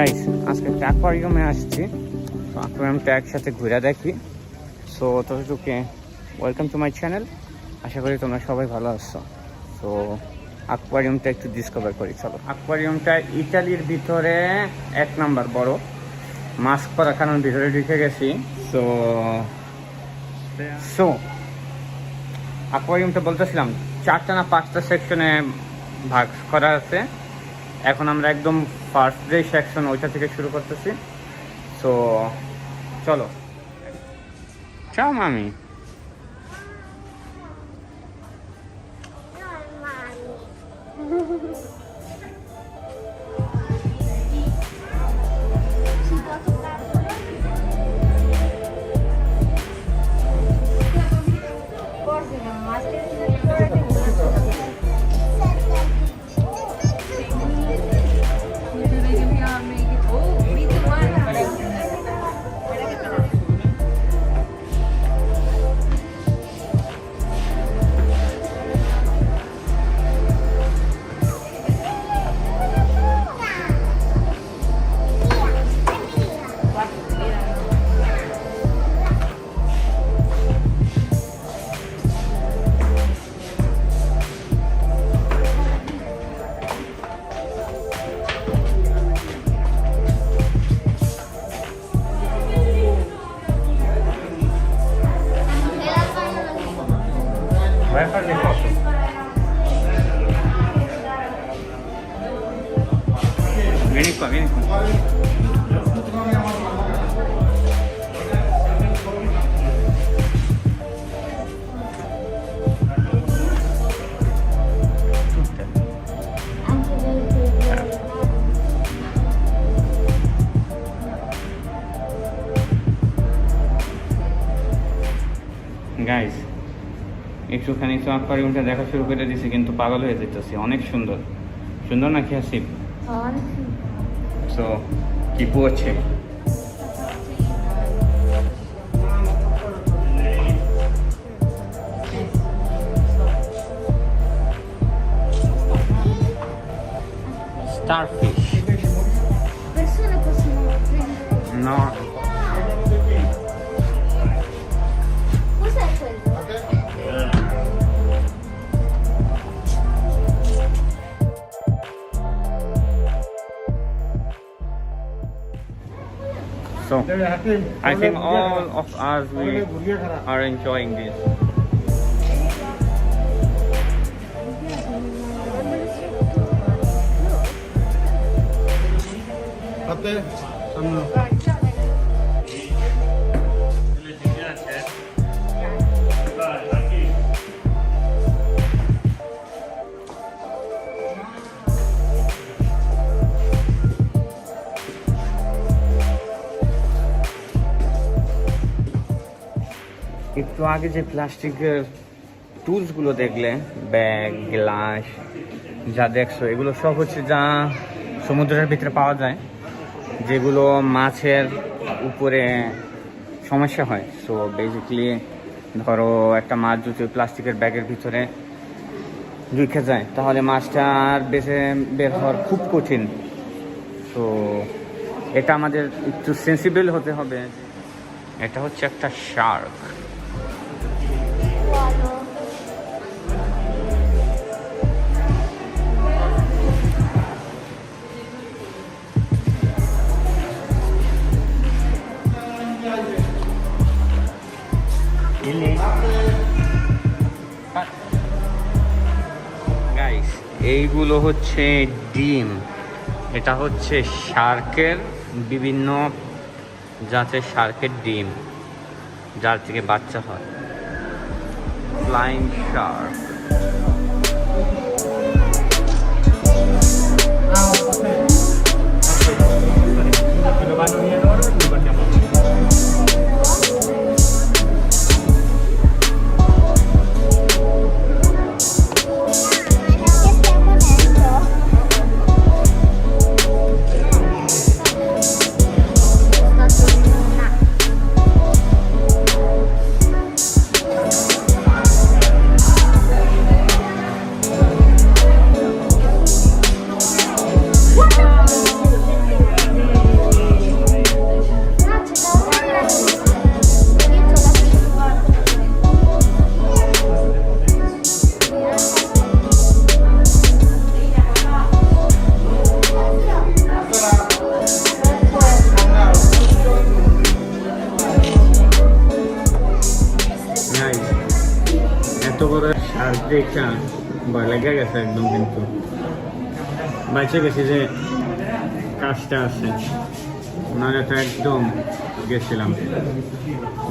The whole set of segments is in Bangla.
গাইস আজকে একটা অ্যাকোয়ারিয়ামে আসছি, তো অ্যাকোয়ারিয়ামটা একসাথে ঘুরে দেখি। সো তোকে ওয়েলকাম টু মাই চ্যানেল, আশা করি তোমরা সবাই ভালো আছো। তো অ্যাকোয়ারিয়ামটা একটু ডিসকভার করি, চলো। অ্যাকোয়ারিয়ামটা ইটালির ভিতরে 1 নাম্বার বড়, মাস্ক পরার কারণ ভিতরে ঢুকে গেছি। সো অ্যাকোয়ারিয়ামটা বলতেছিলাম 4টা না 5টা সেকশনে ভাগ করা আছে। এখন আমরা একদম ফার্স্ট যে সেকশন ওইটা থেকে শুরু করতেছি। সো চলো, চাও মামি। Vai fazer foto. Vieni qua, vieni qua. Guys, একটুখানি তো অ্যাকোয়ারিয়ামটা দেখা শুরু করে দিয়েছি, কিন্তু পাগল হয়ে যেতেছি। অনেক সুন্দর সুন্দর নাকি হাসিব? সো কি পড়ছে starfish. Persone possono prendere. No. Cos'è quello? So I think all of us we are enjoying this. একটু আগে যে প্লাস্টিকের টুলসগুলো দেখলে, ব্যাগ, গ্লাস যা দেখছো, এগুলো সব হচ্ছে যা সমুদ্রের ভিতরে পাওয়া যায়, যেগুলো মাছের উপরে সমস্যা হয়। সো বেসিক্যালি ধরো একটা মাছ যদি প্লাস্টিকের ব্যাগের ভিতরে ঢুকে যায়, তাহলে মাছটা আর বেঁচে বের হওয়ার খুব কঠিন। তো এটা আমাদের একটু সেন্সিবল হতে হবে। এটা হচ্ছে একটা শার্ক। গাইস, এইগুলো হচ্ছে ডিম। এটা হচ্ছে শার্কের, বিভিন্ন জাতের শার্কের ডিম, যার থেকে বাচ্চা হয়। Flying Shark. এত বড় শার্ক দেখা ভয় লেগে গেছে একদম, কিন্তু বাইচে গেছি যে কাজটা আছে, নাহলে তো একদম গেছিলাম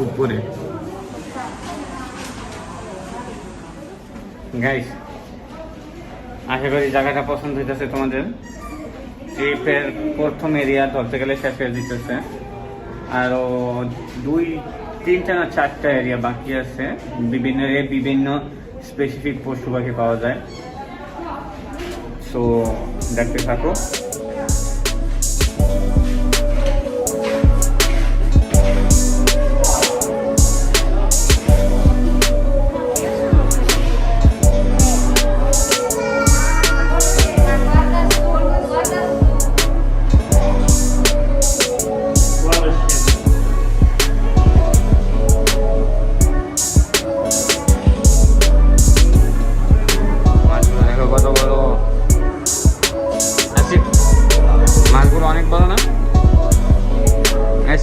উপরে। গাইস, আশা করি জায়গাটা পছন্দ হইতেছে তোমাদের। ট্রিপের প্রথম এরিয়া ধরতে গেলে শেষ হয়ে দিতেছে, আরও 2, 3টা না 4টা এরিয়া বাকি আছে। বিভিন্ন এরিয়ায় বিভিন্ন স্পেসিফিক পশু পাখি পাওয়া যায়। সো দেখতে থাকো। মাছগুলো অনেক বড় না? হ্যাঁ,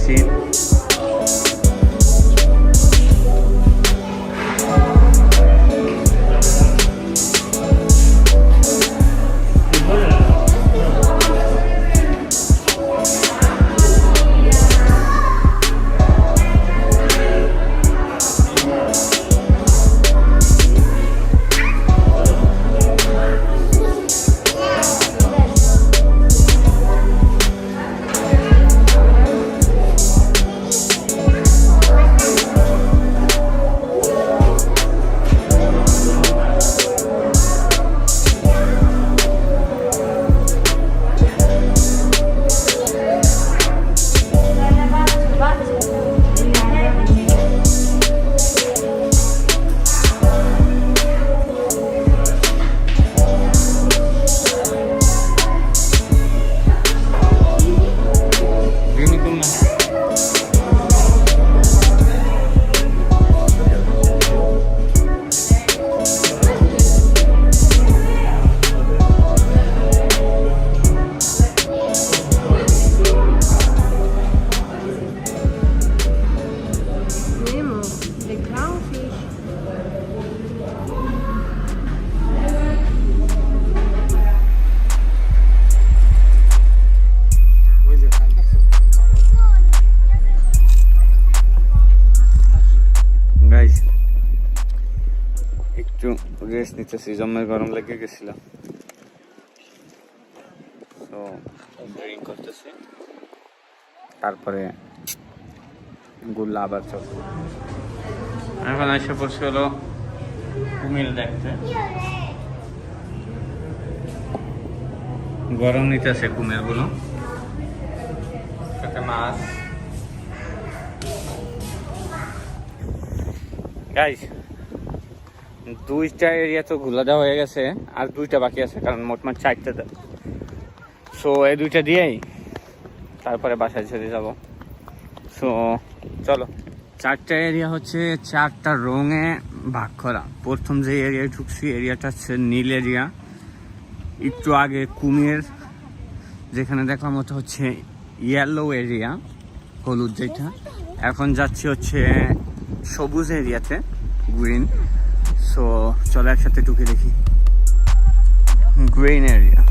একটু রেস্ট নিতেছি, জম্মের গরম লেগে গেছিল। তো ড্রিঙ্ক করতেছি, তারপরে গুল্লা আবার চলবে। এখন এসে পড়ছে হলো কুমির দেখতে। গরম নিতেছে কুমির গুলো, সাথে মাছ। গাইস, 2টা এরিয়া তো ঘুলা দেওয়া হয়ে গেছে, আর 2টা বাকি আছে, কারণ মোটমাট 4টা দেয়। সো এই 2টা দিয়েই তারপরে বাসায় ছেড়ে যাব। সো চলো। 4টা এরিয়া হচ্ছে 4টা রঙে ভাগ করা। প্রথম যে এরিয়ায় ঢুকছি এরিয়াটা হচ্ছে নীল এরিয়া। একটু আগে কুমির, যেখানে দেখার মতো হচ্ছে ইয়েলো এরিয়া, হলুদ যেটা। এখন যাচ্ছি হচ্ছে সবুজ এরিয়াতে, গ্রিন। সো চলো একসাথে ঢুকে দেখি গ্রিন এরিয়া।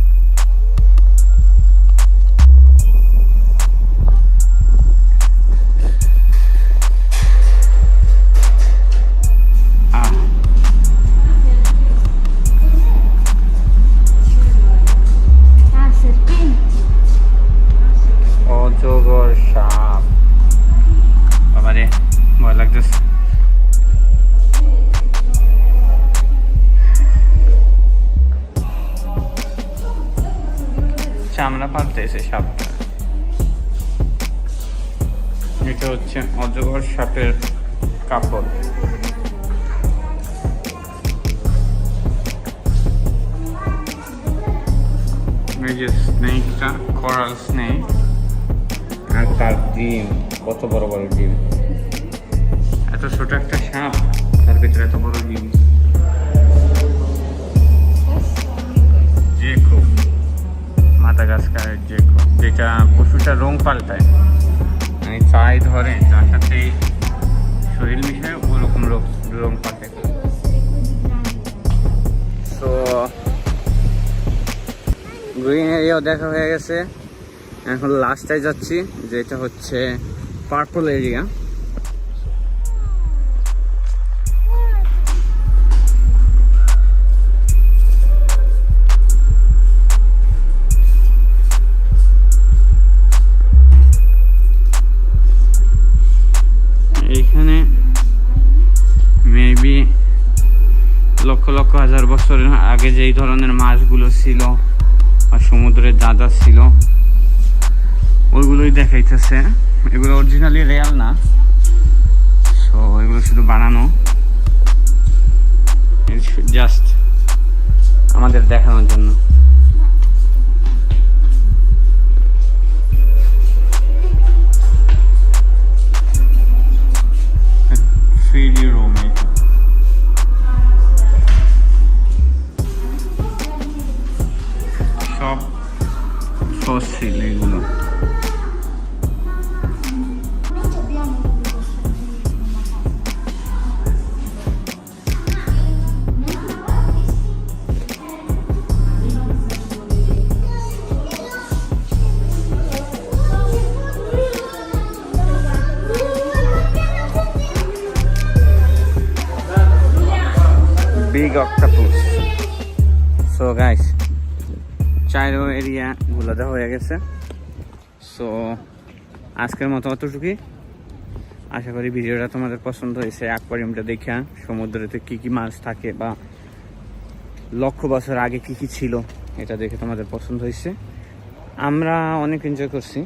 অজগর সাপ, বাবারে ভয় লাগতেছে। চামড়া পাল্টেছে সাপটা। এটা হচ্ছে অজগর সাপের কাপড়। এই যে স্নেকটা, কোরাল স্নেক, আর তার ডিম, কত বড় বড় ডিম। এত ছোট একটা সাপ, তার ভিতরে এত বড় ডিম। যে খুব মাদাগাস্কারের যে খুব, যেটা পশুটা রং পাল্টায়, মানে চাই ধরে যার সাথে শরীর মিশে ওরকম রং পাল্টে। সো গ্রিন এরিয়াও দেখা হয়ে গেছে, এখন লাস্টটায় যাচ্ছি যেটা হচ্ছে পার্পল এরিয়া। এইখানে মেবি লক্ষ লক্ষ হাজার বছর আগে যেই ধরনের মাছগুলো ছিল আর সমুদ্রে যা যা ছিল ওইগুলোই দেখাইতেছে। এগুলো অরিজিনালি রিয়াল না, সো এগুলো শুধু বানানো, জাস্ট আমাদের দেখানোর জন্য। সব ফসিল এগুলো। Big octopus. So guys, চাইরো এরিয়া গুলো দেখা হয়ে গেছে। সো আজকের মতো অতটুকুই। আশা করি ভিডিওটা তোমাদের পছন্দ হয়েছে। অ্যাকোয়ারিয়ামটা দেখে সমুদ্রেতে কি কি মাছ থাকে বা লক্ষ বছর আগে কি কি ছিল এটা দেখে তোমাদের পছন্দ হয়েছে। আমরা অনেক এনজয় করছি,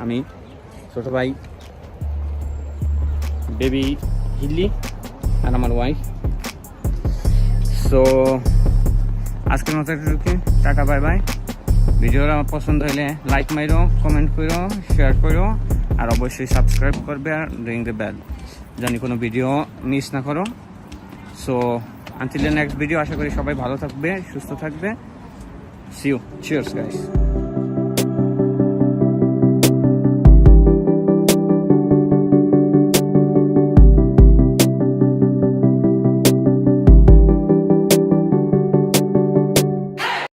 আমি, ছোট ভাই, বেবি হিলি আর আমার ওয়াইফ। সো আজকের মতো একটু টাটা, বাই বাই। ভিডিওটা পছন্দ হলে লাইক মাইরো, কমেন্ট করো, শেয়ার করো, আর অবশ্যই সাবস্ক্রাইব করবে আর রিং দ্য বেল, জানি কোনো ভিডিও মিস না করো। So until the next video, আশা করি সবাই ভালো থাকবে, সুস্থ থাকবে। See you, cheers guys.